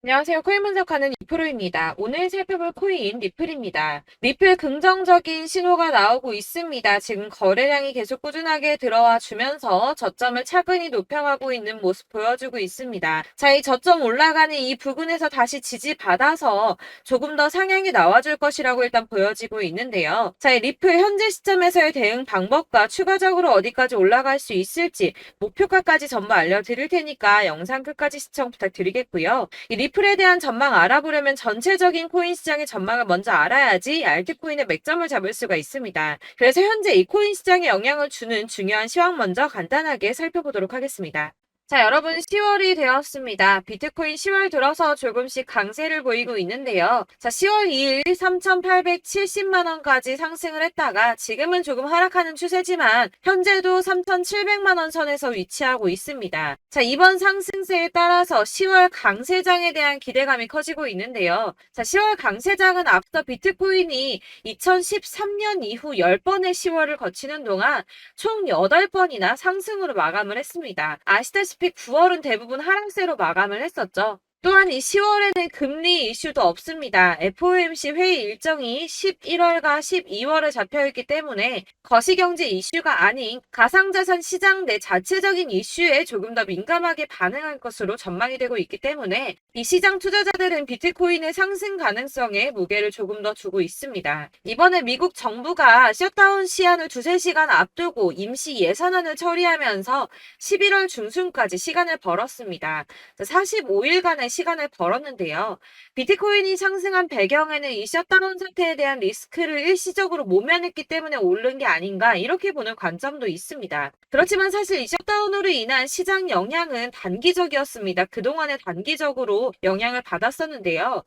안녕하세요. 코인 분석하는 이프로입니다. 오늘 살펴볼 코인 리플입니다. 리플 긍정적인 신호가 나오고 있습니다. 지금 거래량이 계속 꾸준하게 들어와 주면서 저점을 차근히 높여가고 있는 모습 보여주고 있습니다. 자, 이 저점 올라가는 이 부근에서 다시 지지받아서 조금 더 상향이 나와줄 것이라고 일단 보여지고 있는데요. 자, 이 리플 현재 시점에서의 대응 방법과 추가적으로 어디까지 올라갈 수 있을지 목표가까지 전부 알려드릴 테니까 영상 끝까지 시청 부탁드리겠고요. 이 리플에 대한 전망 알아보려면 전체적인 코인 시장의 전망을 먼저 알아야지 알트코인의 맥점을 잡을 수가 있습니다. 그래서 현재 이 코인 시장에 영향을 주는 중요한 시황 먼저 간단하게 살펴보도록 하겠습니다. 자, 여러분 10월이 되었습니다. 비트코인 10월 들어서 조금씩 강세를 보이고 있는데요. 자, 10월 2일 3,870만 원까지 상승을 했다가 지금은 조금 하락하는 추세지만 현재도 3,700만 원 선에서 위치하고 있습니다. 자, 이번 상승세에 따라서 10월 강세장에 대한 기대감이 커지고 있는데요. 자, 10월 강세장은 앞서 비트코인이 2013년 이후 10번의 10월을 거치는 동안 총 8번이나 상승으로 마감을 했습니다. 아시다시피 9월은 대부분 하락세로 마감을 했었죠. 또한 이 10월에는 금리 이슈도 없습니다. FOMC 회의 일정이 11월과 12월에 잡혀있기 때문에 거시경제 이슈가 아닌 가상자산 시장 내 자체적인 이슈에 조금 더 민감하게 반응할 것으로 전망이 되고 있기 때문에 이 시장 투자자들은 비트코인의 상승 가능성에 무게를 조금 더 두고 있습니다. 이번에 미국 정부가 셧다운 시한을 2~3시간 앞두고 임시 예산안을 처리하면서 11월 중순까지 시간을 벌었습니다. 45일간의 시간을 벌었는데요. 비트코인이 상승한 배경에는 이 셧다운 사태에 대한 리스크를 일시적으로 모면했기 때문에 오른 게 아닌가 이렇게 보는 관점도 있습니다. 그렇지만 사실 이 셧다운으로 인한 시장 영향은 단기적이었습니다. 그동안에 단기적으로 영향을 받았었는데요.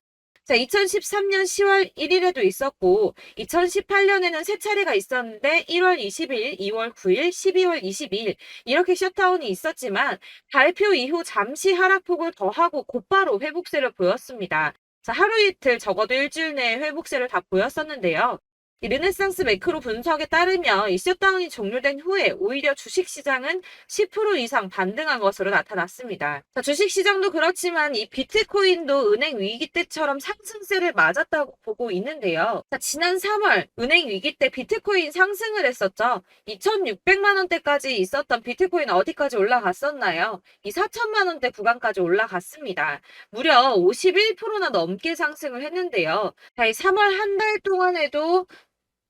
자, 2013년 10월 1일에도 있었고 2018년에는 세 차례가 있었는데 1월 20일, 2월 9일, 12월 22일 이렇게 셧다운이 있었지만 발표 이후 잠시 하락폭을 더하고 곧바로 회복세를 보였습니다. 자, 하루 이틀 적어도 일주일 내에 회복세를 다 보였었는데요. 이 르네상스 매크로 분석에 따르면 이 셧다운이 종료된 후에 오히려 주식시장은 10% 이상 반등한 것으로 나타났습니다. 자, 주식시장도 그렇지만 이 비트코인도 은행 위기 때처럼 상승세를 맞았다고 보고 있는데요. 자, 지난 3월 은행 위기 때 비트코인 상승을 했었죠. 2,600만 원대까지 있었던 비트코인 어디까지 올라갔었나요? 이 4천만 원대 구간까지 올라갔습니다. 무려 51%나 넘게 상승을 했는데요. 자, 이 3월 한 달 동안에도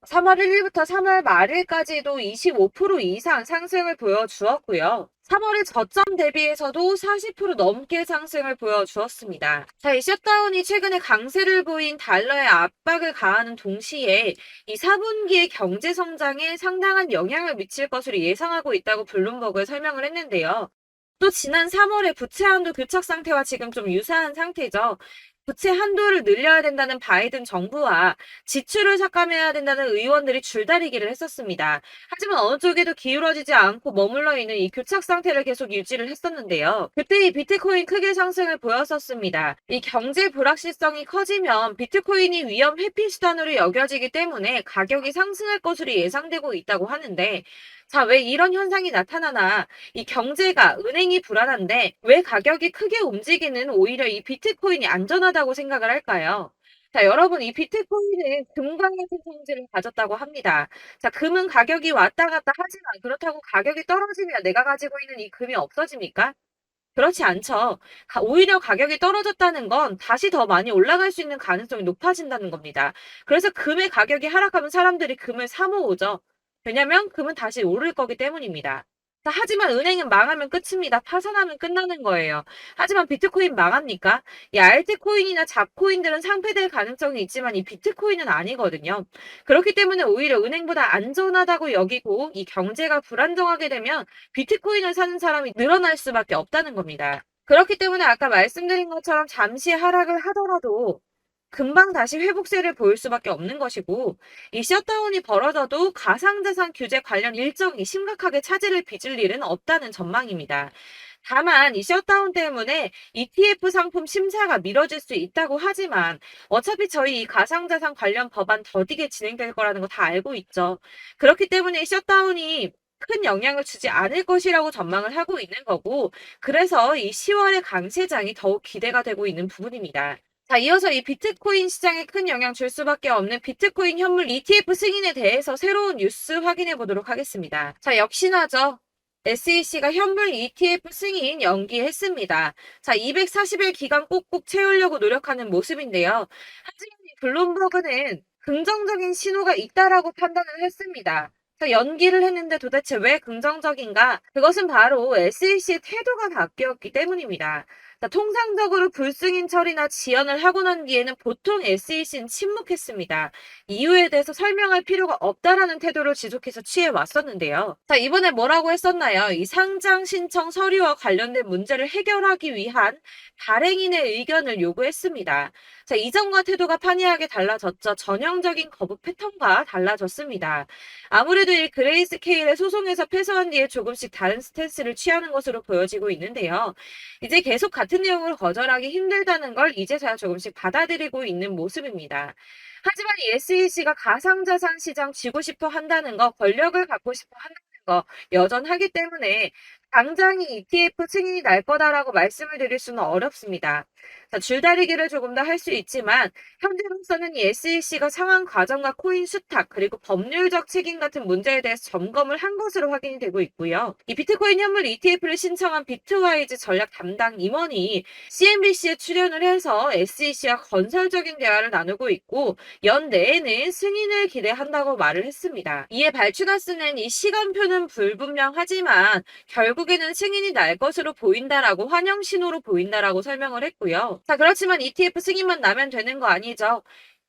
3월 1일부터 3월 말일까지도 25% 이상 상승을 보여주었고요. 3월의 저점 대비해서도 40% 넘게 상승을 보여주었습니다. 자, 이 셧다운이 최근에 강세를 보인 달러에 압박을 가하는 동시에 이 4분기의 경제 성장에 상당한 영향을 미칠 것으로 예상하고 있다고 블룸버그에 설명을 했는데요. 또 지난 3월에 부채 한도 교착 상태와 지금 좀 유사한 상태죠. 부채 한도를 늘려야 된다는 바이든 정부와 지출을 삭감해야 된다는 의원들이 줄다리기를 했었습니다. 하지만 어느 쪽에도 기울어지지 않고 머물러 있는 이 교착 상태를 계속 유지를 했었는데요. 그때 이 비트코인 크게 상승을 보였었습니다. 이 경제 불확실성이 커지면 비트코인이 위험 회피 수단으로 여겨지기 때문에 가격이 상승할 것으로 예상되고 있다고 하는데 자, 왜 이런 현상이 나타나나 이 경제가 은행이 불안한데 왜 가격이 크게 움직이는 오히려 이 비트코인이 안전하다고 생각을 할까요? 자, 여러분, 이 비트코인은 금과 같은 성질을 가졌다고 합니다. 자, 금은 가격이 왔다 갔다 하지만 그렇다고 가격이 떨어지면 내가 가지고 있는 이 금이 없어집니까? 그렇지 않죠. 오히려 가격이 떨어졌다는 건 다시 더 많이 올라갈 수 있는 가능성이 높아진다는 겁니다. 그래서 금의 가격이 하락하면 사람들이 금을 사 모으죠. 왜냐면 금은 다시 오를 거기 때문입니다. 자, 하지만 은행은 망하면 끝입니다. 파산하면 끝나는 거예요. 하지만 비트코인 망합니까? 이 알트코인이나 잡코인들은 상폐될 가능성이 있지만 이 비트코인은 아니거든요. 그렇기 때문에 오히려 은행보다 안전하다고 여기고 이 경제가 불안정하게 되면 비트코인을 사는 사람이 늘어날 수밖에 없다는 겁니다. 그렇기 때문에 아까 말씀드린 것처럼 잠시 하락을 하더라도 금방 다시 회복세를 보일 수밖에 없는 것이고 이 셧다운이 벌어져도 가상자산 규제 관련 일정이 심각하게 차질을 빚을 일은 없다는 전망입니다. 다만 이 셧다운 때문에 ETF 상품 심사가 미뤄질 수 있다고 하지만 어차피 저희 이 가상자산 관련 법안 더디게 진행될 거라는 거 다 알고 있죠. 그렇기 때문에 이 셧다운이 큰 영향을 주지 않을 것이라고 전망을 하고 있는 거고, 그래서 이 10월의 강세장이 더욱 기대가 되고 있는 부분입니다. 자, 이어서 이 비트코인 시장에 큰 영향 줄 수밖에 없는 비트코인 현물 ETF 승인에 대해서 새로운 뉴스 확인해 보도록 하겠습니다. 자, 역시나죠. SEC가 현물 ETF 승인 연기했습니다. 자, 240일 기간 꼭꼭 채우려고 노력하는 모습인데요. 하지만 이 블룸버그는 긍정적인 신호가 있다라고 판단을 했습니다. 자, 연기를 했는데 도대체 왜 긍정적인가? 그것은 바로 SEC의 태도가 바뀌었기 때문입니다. 자, 통상적으로 불승인 처리나 지연을 하고 난 뒤에는 보통 SEC는 침묵했습니다. 이유에 대해서 설명할 필요가 없다라는 태도를 지속해서 취해 왔었는데요. 자, 이번에 뭐라고 했었나요? 이 상장 신청 서류와 관련된 문제를 해결하기 위한 발행인의 의견을 요구했습니다. 자, 이전과 태도가 판이하게 달라졌죠. 전형적인 거부 패턴과 달라졌습니다. 아무래도 이 그레이스케일의 소송에서 패소한 뒤에 조금씩 다른 스탠스를 취하는 것으로 보여지고 있는데요. 이제 계속 같은 내용을 거절하기 힘들다는 걸 이제서야 조금씩 받아들이고 있는 모습입니다. 하지만 이 SEC가 가상자산 시장 쥐고 싶어 한다는 거, 권력을 갖고 싶어 한다는 거 여전하기 때문에 당장이 ETF 승인이 날 거다라고 말씀을 드릴 수는 어렵습니다. 자, 줄다리기를 조금 더 할 수 있지만 현재로서는 이 SEC가 상황 과정과 코인 수탁 그리고 법률적 책임 같은 문제에 대해서 점검을 한 것으로 확인이 되고 있고요. 이 비트코인 현물 ETF를 신청한 비트와이즈 전략 담당 임원이 CNBC에 출연을 해서 SEC와 건설적인 대화를 나누고 있고 연내에는 승인을 기대한다고 말을 했습니다. 이에 발주나스는 이 시간표는 불분명하지만 결국에는 승인이 날 것으로 보인다라고 환영 신호로 보인다라고 설명을 했고요. 자, 그렇지만 ETF 승인만 나면 되는 거 아니죠.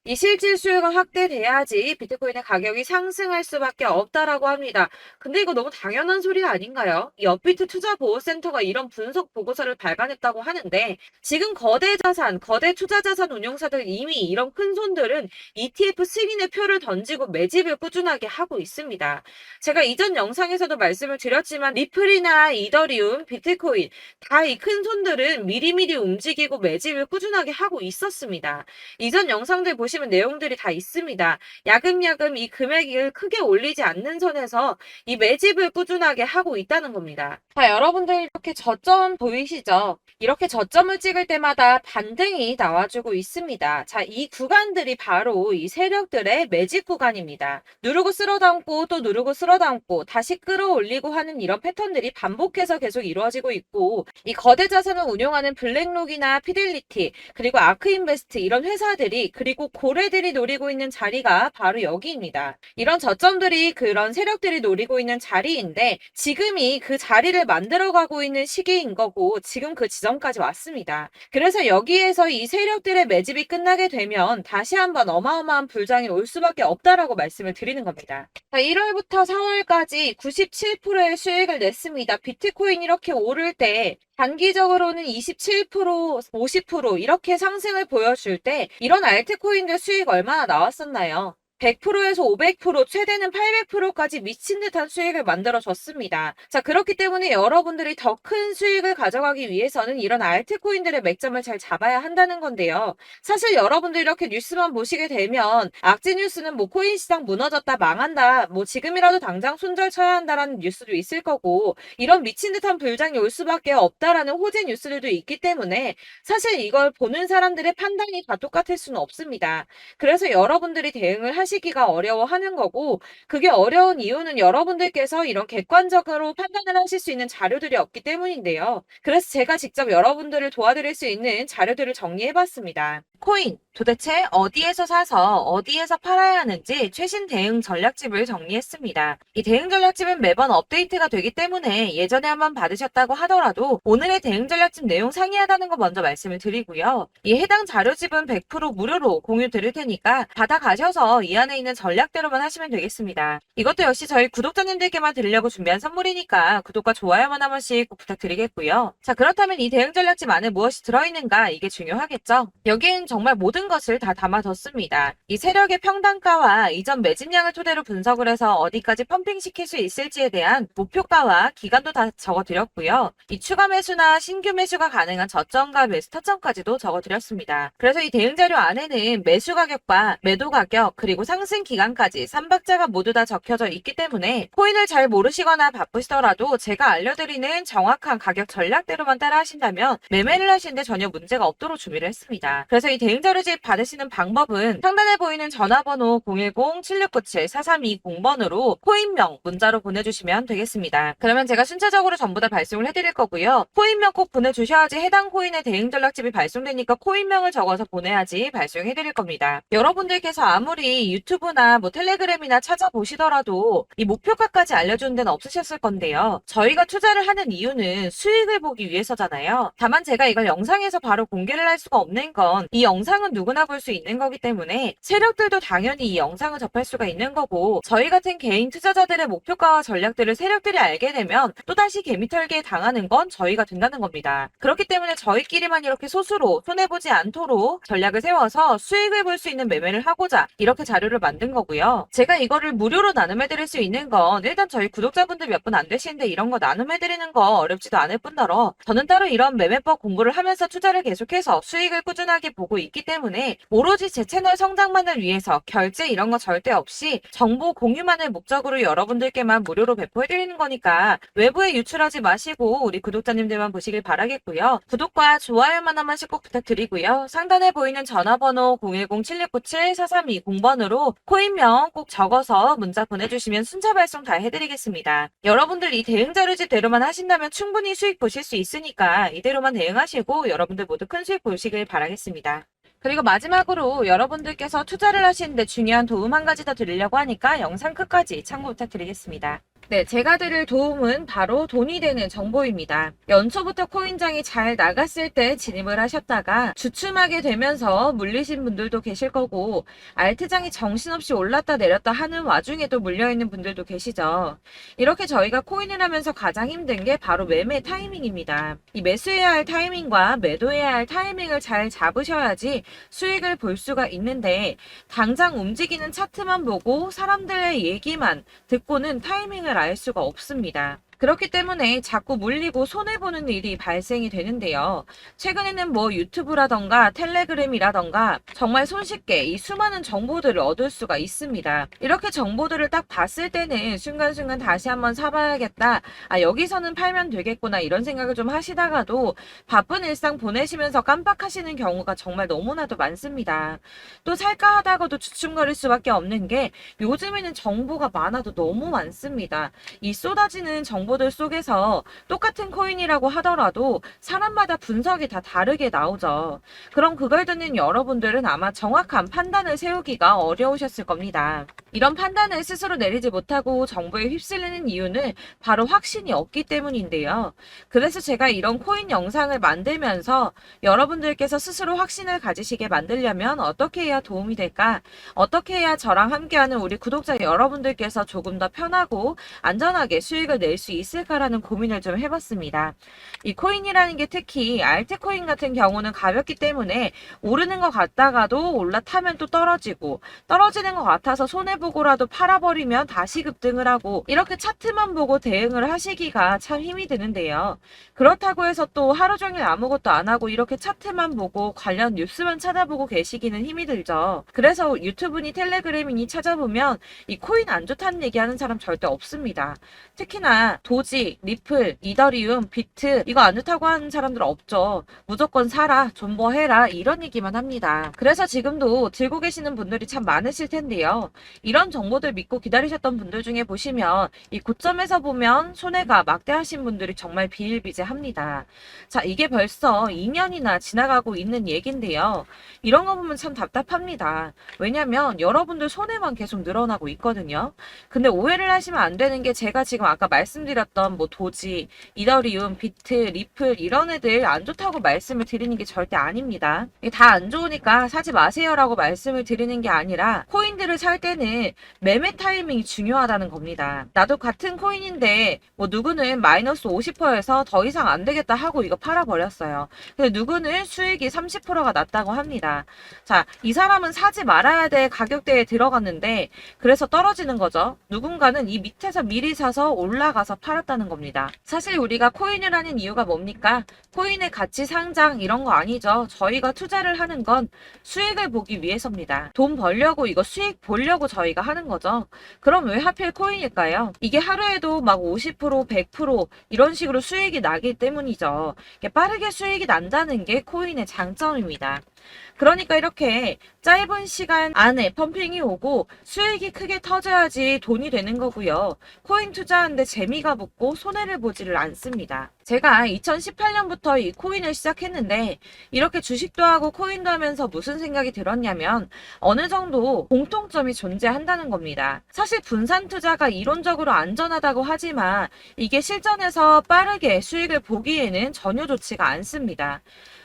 이 실질 수요가 확대돼야지 비트코인의 가격이 상승할 수밖에 없다라고 합니다. 근데 이거 너무 당연한 소리 아닌가요? 이 업비트 투자보호센터가 이런 분석 보고서를 발간했다고 하는데 지금 거대 자산, 거대 투자자산 운용사들 이미 이런 큰 손들은 ETF 승인의 표를 던지고 매집을 꾸준하게 하고 있습니다. 제가 이전 영상에서도 말씀을 드렸지만 리플이나 이더리움, 비트코인 다 이 큰 손들은 미리미리 움직이고 매집을 꾸준하게 하고 있었습니다. 이전 영상들 보시면 내용들이 다 있습니다. 야금야금 이 금액을 크게 올리지 않는 선에서 이 매집을 꾸준하게 하고 있다는 겁니다. 자, 여러분들 이렇게 저점 보이시죠? 이렇게 저점을 찍을 때마다 반등이 나와주고 있습니다. 자, 이 구간들이 바로 이 세력들의 매집 구간입니다. 누르고 쓸어담고 또 누르고 쓸어담고 다시 끌어올리고 하는 이런 패턴들이 반복해서 계속 이루어지고 있고 이 거대 자산을 운용하는 블랙록이나 피델리티 그리고 아크인베스트 이런 회사들이 그리고 고래들이 노리고 있는 자리가 바로 여기입니다. 이런 저점들이 그런 세력들이 노리고 있는 자리인데 지금이 그 자리를 만들어가고 있는 시기인 거고 지금 그 지점까지 왔습니다. 그래서 여기에서 이 세력들의 매집이 끝나게 되면 다시 한번 어마어마한 불장이 올 수밖에 없다라고 말씀을 드리는 겁니다. 자, 1월부터 4월까지 97%의 수익을 냈습니다. 비트코인 이렇게 오를 때 단기적으로는 27%, 50% 이렇게 상승을 보여줄 때 이런 알트코인들 수익 얼마나 나왔었나요? 100%에서 500%, 최대는 800%까지 미친 듯한 수익을 만들어줬습니다. 자, 그렇기 때문에 여러분들이 더 큰 수익을 가져가기 위해서는 이런 알트코인들의 맥점을 잘 잡아야 한다는 건데요. 사실 여러분들 이렇게 뉴스만 보시게 되면 악재 뉴스는 뭐 코인 시장 무너졌다, 망한다, 뭐 지금이라도 당장 손절 쳐야 한다라는 뉴스도 있을 거고 이런 미친 듯한 불장이 올 수밖에 없다라는 호재 뉴스들도 있기 때문에 사실 이걸 보는 사람들의 판단이 다 똑같을 수는 없습니다. 그래서 여러분들이 대응을 하시기가 어려워하는 거고 그게 어려운 이유는 여러분들께서 이런 객관적으로 판단을 하실 수 있는 자료들이 없기 때문인데요. 그래서 제가 직접 여러분들을 도와드릴 수 있는 자료들을 정리해봤습니다. 코인 도대체 어디에서 사서 어디에서 팔아야 하는지 최신 대응 전략집을 정리했습니다. 이 대응 전략집은 매번 업데이트가 되기 때문에 예전에 한번 받으셨다고 하더라도 오늘의 대응 전략집 내용 상이하다는 거 먼저 말씀을 드리고요. 이 해당 자료집은 100% 무료로 공유 드릴 테니까 받아가셔서 이 안에 있는 전략대로만 하시면 되겠습니다. 이것도 역시 저희 구독자님들께만 드리려고 준비한 선물이니까 구독과 좋아요만 한 번씩 꼭 부탁드리겠고요. 자, 그렇다면 이 대응 전략집 안에 무엇이 들어있는가 이게 중요하겠죠? 여기엔 정말 모든 것을 다 담아뒀습니다. 이 세력의 평단가와 이전 매집량을 토대로 분석을 해서 어디까지 펌핑시킬 수 있을지에 대한 목표가와 기간도 다 적어드렸고요. 이 추가 매수나 신규 매수가 가능한 저점과 매수 타점까지도 적어드렸습니다. 그래서 이 대응 자료 안에는 매수 가격과 매도 가격 그리고 상승 기간까지 3박자가 모두 다 적혀져 있기 때문에 코인을 잘 모르시거나 바쁘시더라도 제가 알려드리는 정확한 가격 전략대로만 따라 하신다면 매매를 하시는데 전혀 문제가 없도록 준비를 했습니다. 그래서 이 대응 자료집 받으시는 방법은 상단에 보이는 전화번호 010-7697-4320번으로 코인명 문자로 보내주시면 되겠습니다. 그러면 제가 순차적으로 전부 다 발송을 해드릴 거고요. 코인명 꼭 보내주셔야지 해당 코인의 대응 전략집이 발송되니까 코인명을 적어서 보내야지 발송해드릴 겁니다. 여러분들께서 아무리 유튜브나 텔레그램이나 찾아보시더라도 이 목표가까지 알려주는 데는 없으셨을 건데요. 저희가 투자를 하는 이유는 수익을 보기 위해서잖아요. 다만 제가 이걸 영상에서 바로 공개를 할 수가 없는 건 이 영상은 누구나 볼 수 있는 거기 때문에 세력들도 당연히 이 영상을 접할 수가 있는 거고 저희 같은 개인 투자자들의 목표가와 전략들을 세력들이 알게 되면 또다시 개미털기에 당하는 건 저희가 된다는 겁니다. 그렇기 때문에 저희끼리만 이렇게 소수로 손해보지 않도록 전략을 세워서 수익을 볼 수 있는 매매를 하고자 이렇게 자료를 만든 거고요. 제가 이거를 무료로 나눔해드릴 수 있는 건 일단 저희 구독자분들 몇 분 안 되시는데 이런 거 나눔해드리는 거 어렵지도 않을 뿐더러 저는 따로 이런 매매법 공부를 하면서 투자를 계속해서 수익을 꾸준하게 보고 있기 때문에 오로지 제 채널 성장만을 위해서 결제 이런 거 절대 없이 정보 공유만을 목적으로 여러분들께만 무료로 배포해드리는 거니까 외부에 유출하지 마시고 우리 구독자님들만 보시길 바라겠고요. 구독과 좋아요만 한 번씩 꼭 부탁드리고요. 상단에 보이는 전화번호 010-7697-4320번으로 코인명 꼭 적어서 문자 보내주시면 순차 발송 다 해드리겠습니다. 여러분들 이 대응 자료집대로만 하신다면 충분히 수익 보실 수 있으니까 이대로만 대응하시고 여러분들 모두 큰 수익 보시길 바라겠습니다. 그리고 마지막으로 여러분들께서 투자를 하시는데 중요한 도움 한 가지 더 드리려고 하니까 영상 끝까지 참고 부탁드리겠습니다. 네, 제가 드릴 도움은 바로 돈이 되는 정보입니다. 연초부터 코인장이 잘 나갔을 때 진입을 하셨다가 주춤하게 되면서 물리신 분들도 계실 거고 알트장이 정신없이 올랐다 내렸다 하는 와중에도 물려있는 분들도 계시죠. 이렇게 저희가 코인을 하면서 가장 힘든 게 바로 매매 타이밍입니다. 이 매수해야 할 타이밍과 매도해야 할 타이밍을 잘 잡으셔야지 수익을 볼 수가 있는데 당장 움직이는 차트만 보고 사람들의 얘기만 듣고는 타이밍을 알 수가 없습니다. 그렇기 때문에 자꾸 물리고 손해보는 일이 발생이 되는데요. 최근에는 유튜브라던가 텔레그램이라던가 정말 손쉽게 이 수많은 정보들을 얻을 수가 있습니다. 이렇게 정보들을 딱 봤을 때는 순간순간 다시 한번 사봐야겠다. 여기서는 팔면 되겠구나 이런 생각을 좀 하시다가도 바쁜 일상 보내시면서 깜빡하시는 경우가 정말 너무나도 많습니다. 또 살까 하다가도 주춤거릴 수밖에 없는 게 요즘에는 정보가 많아도 너무 많습니다. 이 쏟아지는 정보들 속에서 똑같은 코인이라고 하더라도 사람마다 분석이 다 다르게 나오죠. 그럼 그걸 듣는 여러분들은 아마 정확한 판단을 세우기가 어려우셨을 겁니다. 이런 판단을 스스로 내리지 못하고 정보에 휩쓸리는 이유는 바로 확신이 없기 때문인데요. 그래서 제가 이런 코인 영상을 만들면서 여러분들께서 스스로 확신을 가지시게 만들려면 어떻게 해야 도움이 될까? 어떻게 해야 저랑 함께하는 우리 구독자 여러분들께서 조금 더 편하고 안전하게 수익을 낼 수 있을까라는 고민을 좀 해봤습니다. 이 코인이라는 게 특히 알트코인 같은 경우는 가볍기 때문에 오르는 것 같다가도 올라타면 또 떨어지고 떨어지는 것 같아서 손해보고라도 팔아버리면 다시 급등을 하고 이렇게 차트만 보고 대응을 하시기가 참 힘이 드는데요. 그렇다고 해서 또 하루 종일 아무것도 안 하고 이렇게 차트만 보고 관련 뉴스만 찾아보고 계시기는 힘이 들죠. 그래서 유튜브니 텔레그램이니 찾아보면 이 코인 안 좋다는 얘기하는 사람 절대 없습니다. 특히나 도지, 리플, 이더리움, 비트 이거 안 좋다고 하는 사람들 없죠. 무조건 사라, 존버해라 이런 얘기만 합니다. 그래서 지금도 들고 계시는 분들이 참 많으실 텐데요. 이런 정보들 믿고 기다리셨던 분들 중에 보시면 이 고점에서 보면 손해가 막대하신 분들이 정말 비일비재합니다. 자, 이게 벌써 2년이나 지나가고 있는 얘긴데요. 이런 거 보면 참 답답합니다. 왜냐면 여러분들 손해만 계속 늘어나고 있거든요. 근데 오해를 하시면 안 되는 게 제가 지금 아까 말씀드렸던 도지, 이더리움, 비트, 리플 이런 애들 안 좋다고 말씀을 드리는 게 절대 아닙니다. 다 안 좋으니까 사지 마세요라고 말씀을 드리는 게 아니라 코인들을 살 때는 일단은 매매 타이밍이 중요하다는 겁니다. 나도 같은 코인인데 뭐 누구는 마이너스 50%에서 더 이상 안 되겠다 하고 이거 팔아버렸어요. 근데 누구는 수익이 30%가 났다고 합니다. 자, 이 사람은 사지 말아야 될 가격대에 들어갔는데 그래서 떨어지는 거죠. 누군가는 이 밑에서 미리 사서 올라가서 팔았다는 겁니다. 사실 우리가 코인을 하는 이유가 뭡니까? 코인의 가치 상장 이런 거 아니죠. 저희가 투자를 하는 건 수익을 보기 위해서입니다. 돈 벌려고 이거 수익 보려고 저희가 하는 거죠. 그럼 왜 하필 코인일까요? 이게 하루에도 막 50%, 100% 이런 식으로 수익이 나기 때문이죠. 이게 빠르게 수익이 난다는 게 코인의 장점입니다. 그러니까 이렇게 짧은 시간 안에 펌핑이 오고 수익이 크게 터져야지 돈이 되는 거고요. 코인 투자하는데 재미가 붙고 손해를 보지를 않습니다. 제가 2018년부터 이 코인을 시작했는데 이렇게 주식도 하고 코인도 하면서 무슨 생각이 들었냐면 어느 정도 공통점이 존재한다는 겁니다. 사실 분산 투자가 이론적으로 안전하다고 하지만 이게 실전에서 빠르게 수익을 보기에는 전혀 좋지가 않습니다.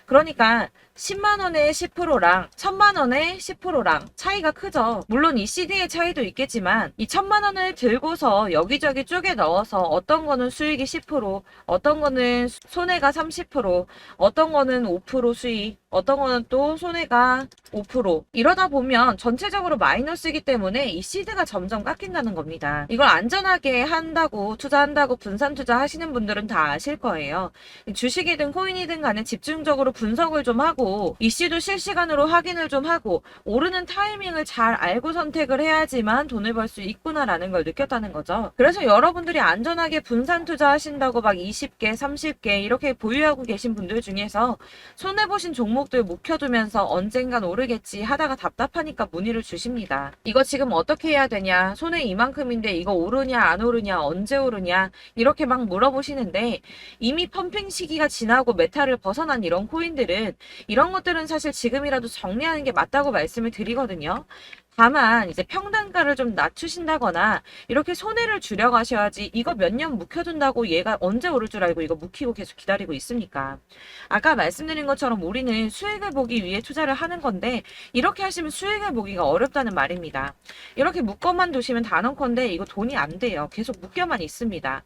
그러니까 10만원의 10%랑 1000만원의 10%랑 차이가 크죠. 물론 이 CD의 차이도 있겠지만 이 1000만원을 들고서 여기저기 쪼개 넣어서 어떤 거는 수익이 10%, 어떤 거는 손해가 30%, 어떤 거는 5% 수익, 어떤 거는 또 손해가 5%. 이러다 보면 전체적으로 마이너스이기 때문에 이 시드가 점점 깎인다는 겁니다. 이걸 안전하게 한다고 투자한다고 분산 투자하시는 분들은 다 아실 거예요. 주식이든 코인이든 간에 집중적으로 분석을 좀 하고 이슈도 실시간으로 확인을 좀 하고 오르는 타이밍을 잘 알고 선택을 해야지만 돈을 벌 수 있구나라는 걸 느꼈다는 거죠. 그래서 여러분들이 안전하게 분산 투자하신다고 막 20개, 30개 이렇게 보유하고 계신 분들 중에서 손해보신 종목들 묵혀두면서 언젠간 오르겠지 하다가 답답하니까 문의를 주십니다. 이거 지금 어떻게 해야 되냐? 손해 이만큼인데 이거 오르냐 안 오르냐 언제 오르냐 이렇게 막 물어보시는데 이미 펌핑 시기가 지나고 메타를 벗어난 이런 코인들은 이런 것들은 사실 지금이라도 정리하는 게 맞다고 말씀을 드리거든요. 다만 이제 평단가를 좀 낮추신다거나 이렇게 손해를 줄여가셔야지 이거 몇 년 묵혀둔다고 얘가 언제 오를 줄 알고 이거 묵히고 계속 기다리고 있습니까? 아까 말씀드린 것처럼 우리는 수익을 보기 위해 투자를 하는 건데 이렇게 하시면 수익을 보기가 어렵다는 말입니다. 이렇게 묶어만 두시면 단언컨대 이거 돈이 안 돼요. 계속 묶여만 있습니다.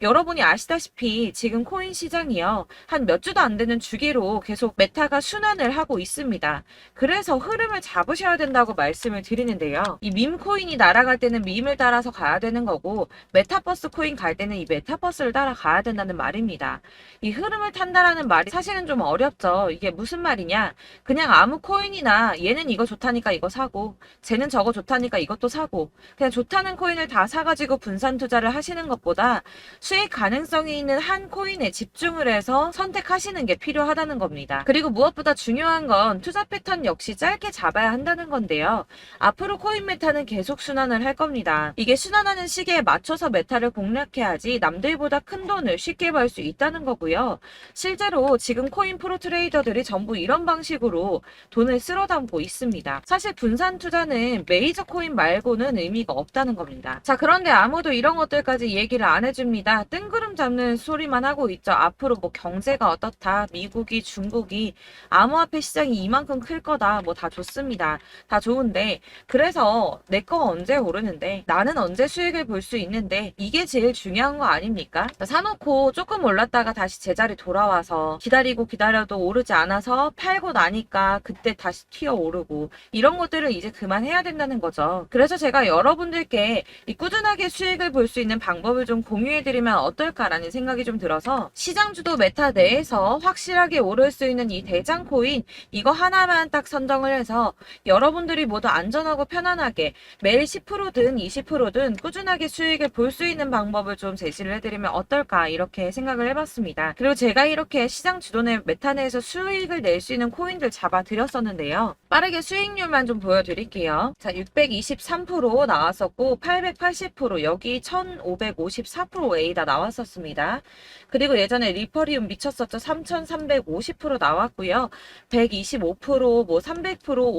여러분이 아시다시피 지금 코인 시장이요. 한 몇 주도 안 되는 주기로 계속 메타가 순환을 하고 있습니다. 그래서 흐름을 잡으셔야 된다고 말씀을 드리는데요. 이 밈 코인이 날아갈 때는 밈을 따라서 가야 되는 거고 메타버스 코인 갈 때는 이 메타버스를 따라가야 된다는 말입니다. 이 흐름을 탄다라는 말이 사실은 좀 어렵죠. 이게 무슨 말이냐. 그냥 아무 코인이나 얘는 이거 좋다니까 이거 사고 쟤는 저거 좋다니까 이것도 사고 그냥 좋다는 코인을 다 사가지고 분산 투자를 하시는 것보다 수익 가능성이 있는 한 코인에 집중을 해서 선택하시는 게 필요하다는 겁니다. 그리고 무엇보다 중요한 건 투자 패턴 역시 짧게 잡아야 한다는 건데요. 앞으로 코인 메타는 계속 순환을 할 겁니다. 이게 순환하는 시기에 맞춰서 메타를 공략해야지 남들보다 큰 돈을 쉽게 벌 수 있다는 거고요. 실제로 지금 코인 프로 트레이더들이 전부 이런 방식으로 돈을 쓸어 담고 있습니다. 사실 분산 투자는 메이저 코인 말고는 의미가 없다는 겁니다. 자, 그런데 아무도 이런 것들까지 얘기를 안 해줍니다. 뜬구름 잡는 소리만 하고 있죠. 앞으로 뭐 경제가 어떻다, 미국이, 중국이, 암호화폐 시장이 이만큼 클 거다, 뭐 다 좋습니다. 다 좋은데 그래서 내 거 언제 오르는데 나는 언제 수익을 볼 수 있는데 이게 제일 중요한 거 아닙니까? 사놓고 조금 올랐다가 다시 제자리 돌아와서 기다리고 기다려도 오르지 않아서 팔고 나니까 그때 다시 튀어 오르고 이런 것들을 이제 그만해야 된다는 거죠. 그래서 제가 여러분들께 이 꾸준하게 수익을 볼 수 있는 방법을 좀 공유해드리면 어떨까라는 생각이 좀 들어서 시장주도 메타 내에서 확실하게 오를 수 있는 이 대장 코인 이거 하나만 딱 선정을 해서 여러분들이 모두 안전하고 편안하게 매일 10%든 20%든 꾸준하게 수익을 볼 수 있는 방법을 좀 제시를 해드리면 어떨까 이렇게 생각을 해봤습니다. 그리고 제가 이렇게 시장 주도내 메타 내에서 수익을 낼 수 있는 코인들 잡아드렸었는데요. 빠르게 수익률만 좀 보여드릴게요. 자, 623% 나왔었고 880% 여기 1554%A다 나왔었습니다. 그리고 예전에 리퍼리움 미쳤었죠. 3350% 나왔고요. 125%, 뭐 300%,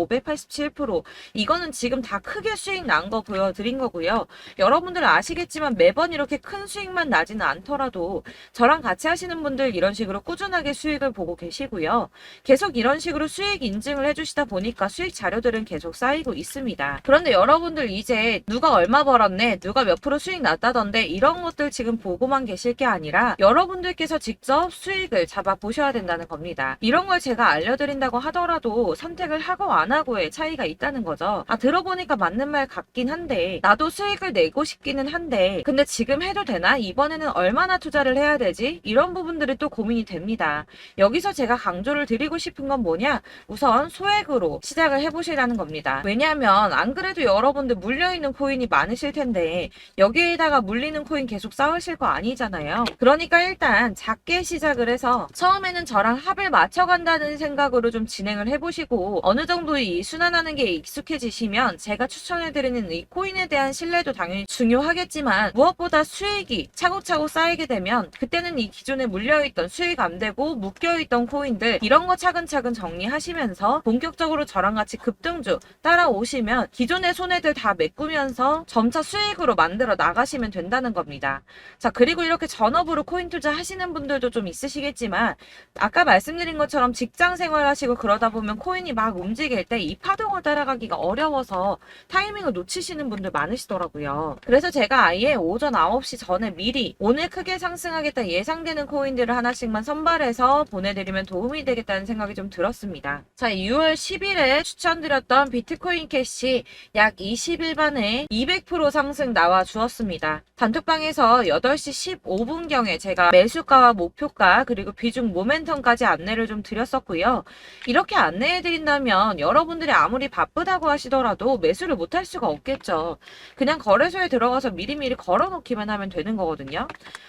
587% 이거는 지금 다 크게 수익 난 거 보여드린 거고요. 여러분들은 아시겠지만 매번 이렇게 큰 수익만 나지는 않더라도 저랑 같이 하시는 분들 이런 식으로 꾸준하게 수익을 보고 계시고요. 계속 이런 식으로 수익 인증을 해주시다 보니 보니까 수익 자료들은 계속 쌓이고 있습니다. 그런데 여러분들 이제 누가 얼마 벌었네, 누가 몇 프로 수익 났다던데 이런 것들 지금 보고만 계실 게 아니라 여러분들께서 직접 수익을 잡아 보셔야 된다는 겁니다. 이런 걸 제가 알려드린다고 하더라도 선택을 하고 안 하고의 차이가 있다는 거죠. 들어보니까 맞는 말 같긴 한데 나도 수익을 내고 싶기는 한데 근데 지금 해도 되나? 이번에는 얼마나 투자를 해야 되지? 이런 부분들이 또 고민이 됩니다. 여기서 제가 강조를 드리고 싶은 건 뭐냐? 우선 소액으로 시작을 해보시라는 겁니다. 왜냐하면 안 그래도 여러분들 물려있는 코인이 많으실 텐데 여기에다가 물리는 코인 계속 쌓으실 거 아니잖아요. 그러니까 일단 작게 시작을 해서 처음에는 저랑 합을 맞춰간다는 생각으로 좀 진행을 해보시고 어느 정도 이 순환하는 게 익숙해지시면 제가 추천해드리는 이 코인에 대한 신뢰도 당연히 중요하겠지만 무엇보다 수익이 차곡차곡 쌓이게 되면 그때는 이 기존에 물려있던 수익 안 되고 묶여있던 코인들 이런 거 차근차근 정리하시면서 본격적으로 저랑 같이 급등주 따라오시면 기존의 손해들 다 메꾸면서 점차 수익으로 만들어 나가시면 된다는 겁니다. 자, 그리고 이렇게 전업으로 코인 투자 하시는 분들도 좀 있으시겠지만 아까 말씀드린 것처럼 직장 생활하시고 그러다 보면 코인이 막 움직일 때 이 파동을 따라가기가 어려워서 타이밍을 놓치시는 분들 많으시더라고요. 그래서 제가 아예 오전 9시 전에 미리 오늘 크게 상승하겠다 예상되는 코인들을 하나씩만 선발해서 보내드리면 도움이 되겠다는 생각이 좀 들었습니다. 자, 6월 10일에 추천드렸던 비트코인 캐시 약 20일 만에 200% 상승 나와 주었습니다. 단톡방에서 8시 15분경에 제가 매수가와 목표가 그리고 비중 모멘텀까지 안내를 좀 드렸었고요. 이렇게 안내해드린다면 여러분들이 아무리 바쁘다고 하시더라도 매수를 못할 수가 없겠죠. 그냥 거래소에 들어가서 미리미리 걸어놓기만 하면 되는 거거든요.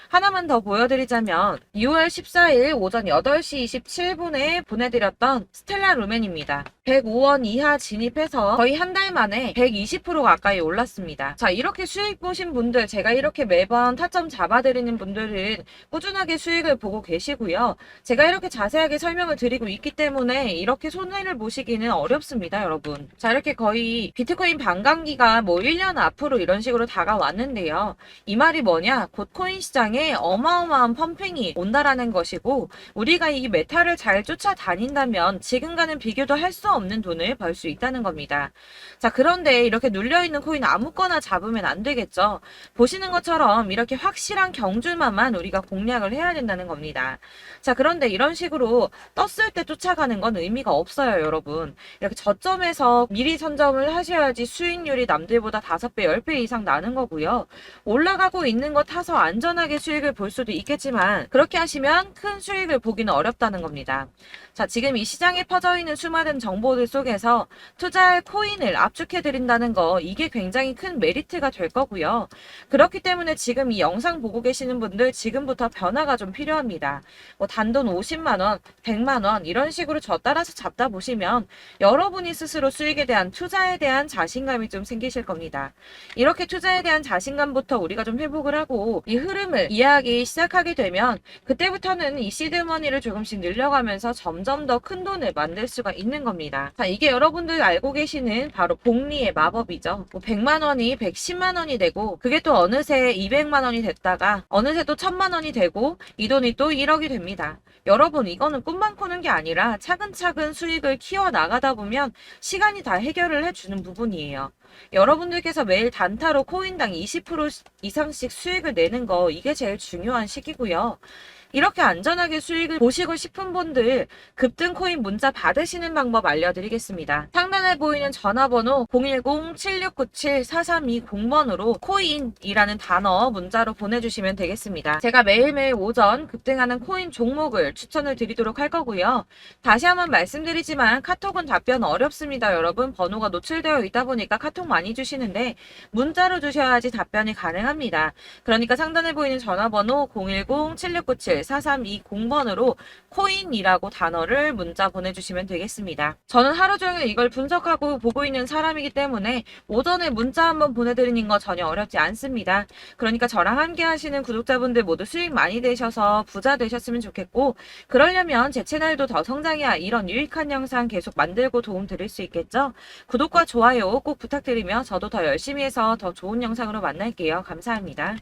하나만 더 보여드리자면 6월 14일 오전 8시 27분에 보내드렸던 스텔라 루멘입니다. 105원 이하 진입해서 거의 한 달 만에 120% 가까이 올랐습니다. 자, 이렇게 수익 보신 분들, 제가 이렇게 매번 타점 잡아드리는 분들은 꾸준하게 수익을 보고 계시고요. 제가 이렇게 자세하게 설명을 드리고 있기 때문에 이렇게 손해를 보시기는 어렵습니다, 여러분. 자, 이렇게 거의 비트코인 반감기가 뭐 1년 앞으로 이런 식으로 다가왔는데요. 이 말이 뭐냐? 곧 코인 시장에 어마어마한 펌핑이 온다라는 것이고 우리가 이 메타를 잘 쫓아다닌다면 지금과는 비교도 할 수 없는 돈을 벌 수 있다는 겁니다. 자, 그런데 이렇게 눌려있는 코인 아무거나 잡으면 안 되겠죠. 보시는 것처럼 이렇게 확실한 경주만만 우리가 공략을 해야 된다는 겁니다. 자, 그런데 이런 식으로 떴을 때 쫓아가는 건 의미가 없어요, 여러분. 이렇게 저점에서 미리 선점을 하셔야지 수익률이 남들보다 5배, 10배 이상 나는 거고요. 올라가고 있는 거 타서 안전하게 수익을 볼 수도 있겠지만 그렇게 하시면 큰 수익을 보기는 어렵다는 겁니다. 자, 지금 이 시장에 퍼져 있는 수많은 정보들 속에서 투자할 코인을 압축해드린다는 거 이게 굉장히 큰 메리트가 될 거고요. 그렇기 때문에 지금 이 영상 보고 계시는 분들 지금부터 변화가 좀 필요합니다. 뭐 단돈 50만원, 100만원 이런 식으로 저 따라서 잡다 보시면 여러분이 스스로 수익에 대한 투자에 대한 자신감이 좀 생기실 겁니다. 이렇게 투자에 대한 자신감부터 우리가 좀 회복을 하고 이 흐름을 이해하기 시작하게 되면 그때부터는 이 시드머니를 조금씩 늘려가면서 점점 더 큰 돈을 만들 수가 있는 겁니다. 자, 이게 여러분들 알고 계시는 바로 복리의 마법이죠. 뭐 100만원이 110만원이 되고 그게 또 어느새 200만원이 됐다가 어느새 또 1000만원이 되고 이 돈이 또 1억이 됩니다. 여러분, 이거는 꿈만 꾸는 게 아니라 차근차근 수익을 키워 나가다 보면 시간이 다 해결을 해주는 부분이에요. 여러분들께서 매일 단타로 코인당 20% 이상씩 수익을 내는 거 이게 제일 중요한 시기고요. 이렇게 안전하게 수익을 보시고 싶은 분들 급등 코인 문자 받으시는 방법 알려드리겠습니다. 상단에 보이는 전화번호 010-7697-4320번으로 코인이라는 단어 문자로 보내주시면 되겠습니다. 제가 매일매일 오전 급등하는 코인 종목을 추천을 드리도록 할 거고요. 다시 한번 말씀드리지만 카톡은 답변 어렵습니다. 여러분, 번호가 노출되어 있다 보니까 카톡 많이 주시는데 문자로 주셔야지 답변이 가능합니다. 그러니까 상단에 보이는 전화번호 010-7697-4320번으로 코인이라고 단어를 문자 보내주시면 되겠습니다. 저는 하루 종일 이걸 분석하고 보고 있는 사람이기 때문에 오전에 문자 한번 보내드리는 거 전혀 어렵지 않습니다. 그러니까 저랑 함께 하시는 구독자분들 모두 수익 많이 되셔서 부자 되셨으면 좋겠고 그러려면 제 채널도 더 성장해야 이런 유익한 영상 계속 만들고 도움 드릴 수 있겠죠? 구독과 좋아요 꼭 부탁드리며 저도 더 열심히 해서 더 좋은 영상으로 만날게요. 감사합니다.